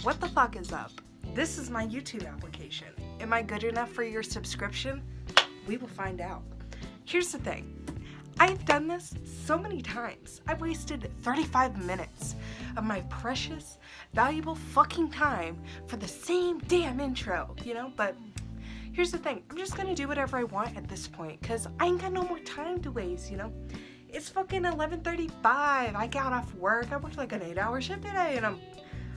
What the fuck is up? This is my YouTube application. Am I good enough for your subscription? We will find out. Here's the thing. I've done this so many times. I've wasted 35 minutes of my precious, valuable fucking time for the same damn intro, you know? But here's the thing. I'm just gonna do whatever I want at this point because I ain't got no more time to waste, you know? It's fucking 11:35. I got off work. I worked like an 8-hour shift today and I'm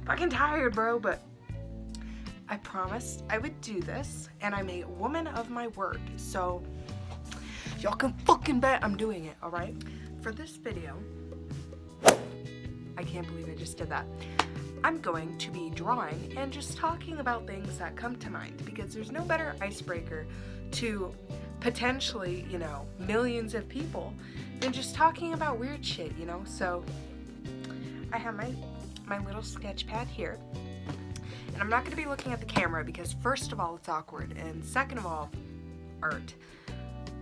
fucking tired, bro. But I promised I would do this and I'm a woman of my word. So y'all can fucking bet I'm doing it, alright? For this video, I can't believe I just did that. I'm going to be drawing and just talking about things that come to mind because there's no better icebreaker to potentially, you know, millions of people than just talking about weird shit, you know? So I have my little sketch pad here and I'm not going to be looking at the camera because first of all, it's awkward and second of all, art.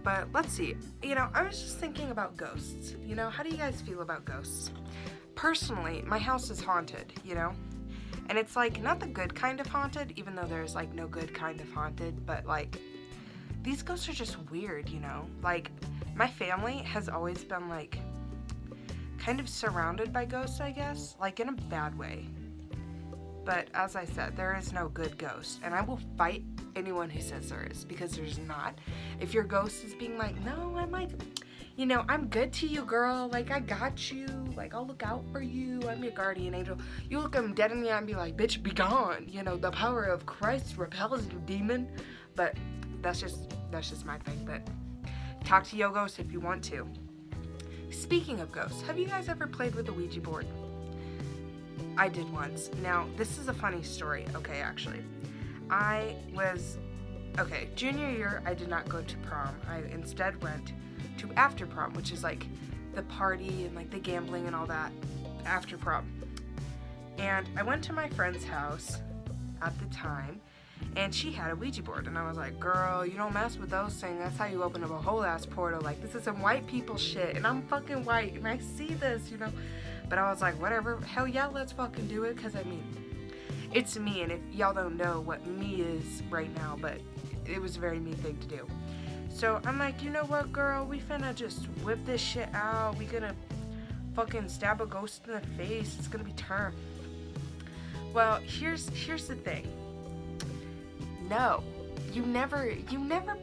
But let's see, you know, I was just thinking about ghosts, you know, how do you guys feel about ghosts? Personally, my house is haunted, you know, and it's like not the good kind of haunted, even though there's like no good kind of haunted, but like these ghosts are just weird, you know, like my family has always been like kind of surrounded by ghosts, I guess, like in a bad way. But as I said, there is no good ghost, and I will fight anyone who says there is, because there's not. If your ghost is being like, no, I'm like, you know, I'm good to you, girl, like, I got you, like, I'll look out for you, I'm your guardian angel. You look them dead in the eye and be like, bitch, be gone, you know, the power of Christ repels you, demon. But that's just my thing. But talk to your ghost if you want to. Speaking of ghosts, have you guys ever played with a Ouija board? I did once. Now, this is a funny story, okay, actually. Junior year, I did not go to prom. I instead went to after prom, which is like the party and like the gambling and all that after prom. And I went to my friend's house at the time, and she had a Ouija board, and I was like, girl, you don't mess with those things. That's how you open up a whole ass portal. Like, this is some white people shit, and I'm fucking white, and I see this, you know? But I was like, whatever, hell yeah, let's fucking do it, because I mean, it's me, and if y'all don't know what me is right now, but it was a very me thing to do. So I'm like, you know what, girl, we finna just whip this shit out. We gonna fucking stab a ghost in the face. It's gonna be turn. Well, here's the thing. No, you never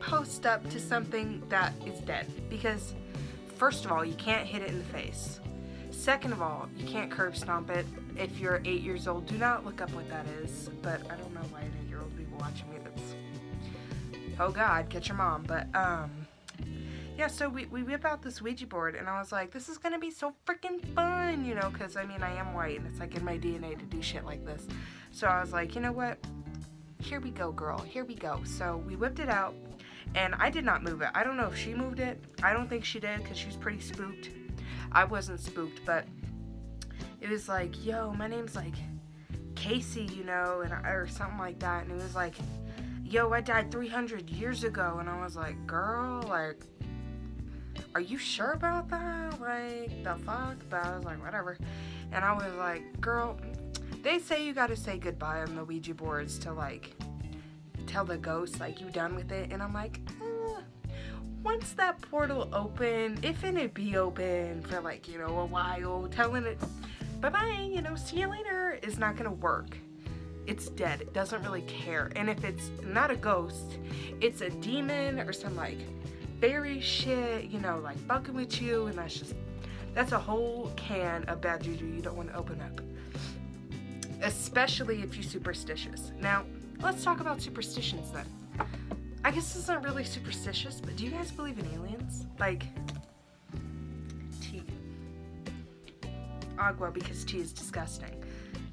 post up to something that is dead, because first of all, you can't hit it in the face. Second of all, you can't curb stomp it. If you're 8 years old, do not look up what that is. But I don't know why an 8-year-old would be watching me. That's, oh God, get your mom. But yeah. So we whip out this Ouija board, and I was like, this is gonna be so freaking fun, you know, because I mean I am white, and it's like in my DNA to do shit like this. So I was like, you know what? Here we go, girl. Here we go. So we whipped it out, and I did not move it. I don't know if she moved it. I don't think she did, because she's pretty spooked. I wasn't spooked, but it was like, yo, my name's like Casey, you know, and or something like that. And it was like, yo, I died 300 years ago. And I was like, girl, like, are you sure about that? Like, the fuck? But I was like, whatever. And I was like, girl, they say you gotta say goodbye on the Ouija boards to, like, tell the ghost, like, you done with it. And I'm like, once that portal open, if it be open for, like, you know, a while, telling it bye-bye, you know, see you later, is not gonna work. It's dead. It doesn't really care. And if it's not a ghost, it's a demon or some, like, fairy shit, you know, like, fucking with you, and that's a whole can of bad juju you don't want to open up. Especially if you're superstitious. Now, let's talk about superstitions then. I guess this isn't really superstitious, but do you guys believe in aliens? Like, tea. Agua, because tea is disgusting.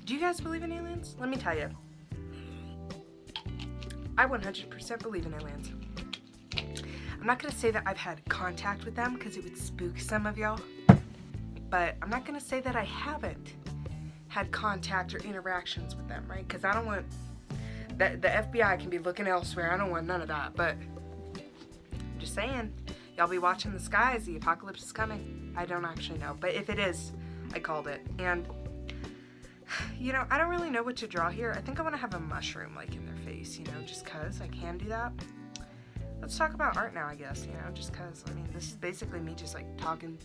Do you guys believe in aliens? Let me tell you. I 100% believe in aliens. I'm not going to say that I've had contact with them, because it would spook some of y'all. But I'm not going to say that I haven't had contact or interactions with them, right? Because I don't want... The FBI can be looking elsewhere. I don't want none of that, but I'm just saying, y'all be watching the skies. The apocalypse is coming. I don't actually know, but if it is, I called it. And you know, I don't really know what to draw here. I think I want to have a mushroom, like, in their face, you know, just because I can do that. Let's talk about art now, I guess, you know, just because, I mean, this is basically me just, like, talking,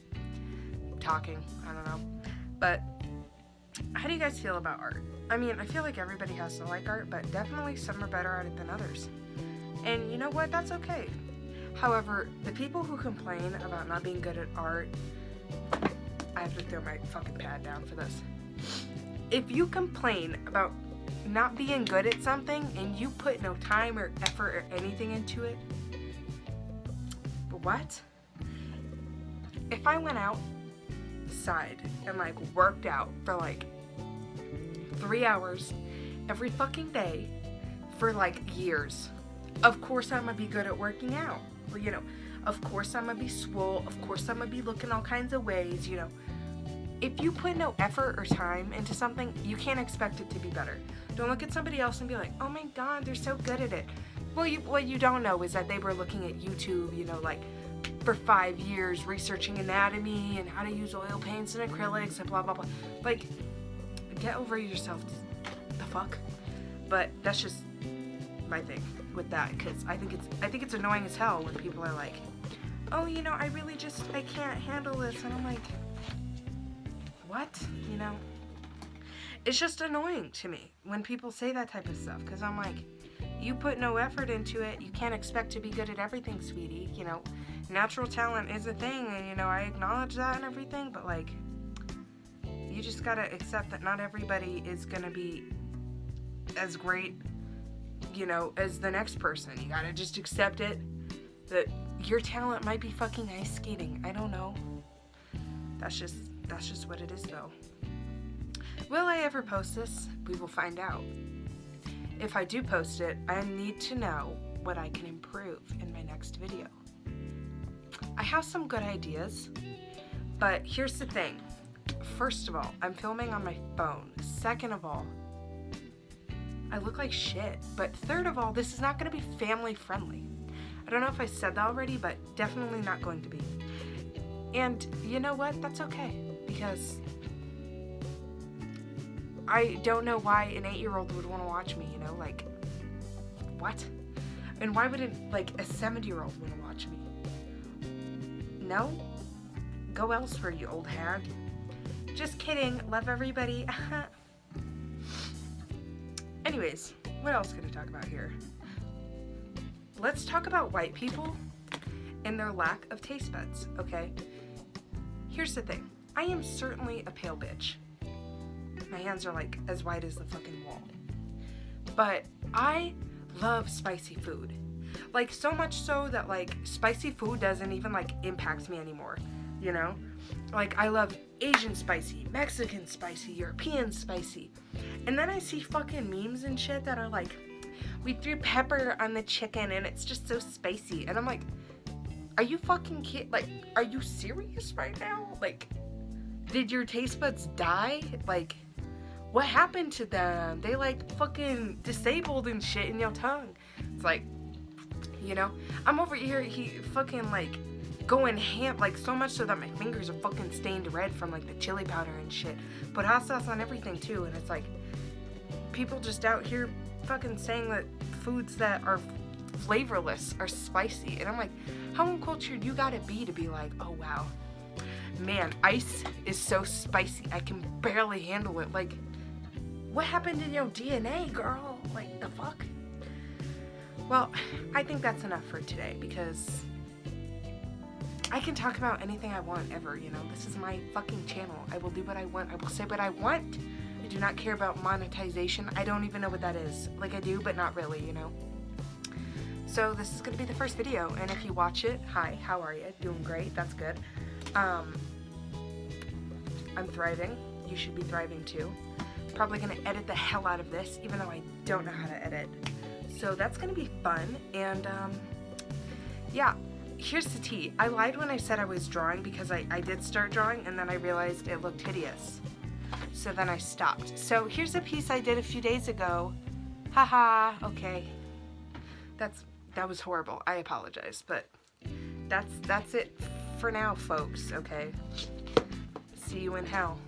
I don't know. But how do you guys feel about art? I mean, I feel like everybody has to like art, but definitely some are better at it than others. And you know what? That's okay. However, the people who complain about not being good at art, I have to throw my fucking pad down for this. If you complain about not being good at something and you put no time or effort or anything into it, what? If I went outside and like worked out for like 3 hours every fucking day for like years, of course I'm gonna be good at working out. Well, you know, of course I'm gonna be swole, of course I'm gonna be looking all kinds of ways, you know. If you put no effort or time into something, you can't expect it to be better. Don't look at somebody else and be like, oh my god, they're so good at it. Well, what you don't know is that they were looking at YouTube, you know, like for 5 years researching anatomy and how to use oil paints and acrylics and blah blah blah. Like, get over yourself. The fuck? But that's just my thing with that, because I think it's annoying as hell when people are like, oh, you know, I can't handle this, and I'm like, what? You know, it's just annoying to me when people say that type of stuff, because I'm like, you put no effort into it, you can't expect to be good at everything, sweetie. You know, natural talent is a thing, and you know, I acknowledge that and everything, but like, you just gotta accept that not everybody is gonna be as great, you know, as the next person. You gotta just accept it, that your talent might be fucking ice skating. I don't know. That's just what it is, though. Will I ever post this? We will find out. If I do post it, I need to know what I can improve in my next video. I have some good ideas, but here's the thing. First of all, I'm filming on my phone. Second of all, I look like shit. But third of all, this is not going to be family friendly. I don't know if I said that already, but definitely not going to be. And you know what? That's okay, because I don't know why an 8-year-old would want to watch me, you know, like, what? And why would like a 70-year-old want to watch me? No? Go elsewhere, you old hag. Just kidding. Love everybody. Anyways, what else can I talk about here? Let's talk about white people and their lack of taste buds, okay? Here's the thing. I am certainly a pale bitch. My hands are like as white as the fucking wall. But I love spicy food. Like, so much so that like spicy food doesn't even like impact me anymore, you know? Like, I love Asian spicy, Mexican spicy, European spicy. And then I see fucking memes and shit that are like, we threw pepper on the chicken and it's just so spicy. And I'm like, are you fucking like, are you serious right now? Like, did your taste buds die? Like, what happened to them? They like fucking disabled and shit in your tongue. It's like, you know, I'm over here, he fucking like going ham, like so much so that my fingers are fucking stained red from like the chili powder and shit. Put hot sauce on everything too, and it's like, people just out here fucking saying that foods that are flavorless are spicy. And I'm like, how uncultured you gotta be to be like, oh wow, man, ice is so spicy, I can barely handle it. Like, what happened in your DNA, girl? Like, the fuck? Well, I think that's enough for today, because I can talk about anything I want ever, you know? This is my fucking channel. I will do what I want. I will say what I want. I do not care about monetization. I don't even know what that is. Like, I do, but not really, you know? So this is going to be the first video, and if you watch it, hi, how are you? Doing great. That's good. I'm thriving. You should be thriving too. Probably going to edit the hell out of this, even though I don't know how to edit. So that's going to be fun, and yeah. Here's the tea. I lied when I said I was drawing, because I did start drawing and then I realized it looked hideous. So then I stopped. So here's a piece I did a few days ago. Haha, okay. That was horrible. I apologize, but that's it for now, folks, okay? See you in hell.